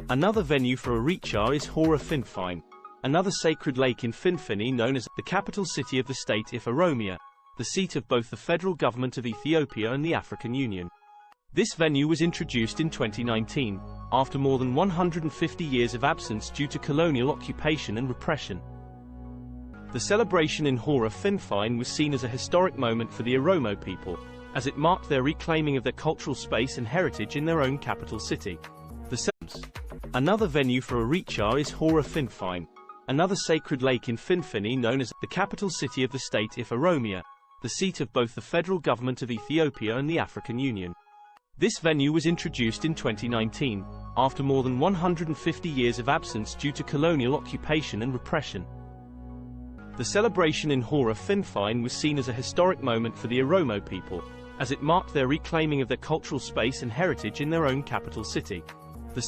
Another venue for Oricha is Hora Finfine, another sacred lake in Finfini known as the capital city of the state of Oromia, the seat of both the federal government of Ethiopia and the African Union. This venue was introduced in 2019, after more than 150 years of absence due to colonial occupation and repression. The celebration in Hora Finfine was seen as a historic moment for the Oromo people, as it marked their reclaiming of their cultural space and heritage in their own capital city. Another venue for Oricha is Hora Finfine, another sacred lake in Finfini known as the capital city of the state of Oromia, the seat of both the federal government of Ethiopia and the African Union. This venue was introduced in 2019, after more than 150 years of absence due to colonial occupation and repression. The celebration in Hora Finfine was seen as a historic moment for the Oromo people, as it marked their reclaiming of their cultural space and heritage in their own capital city.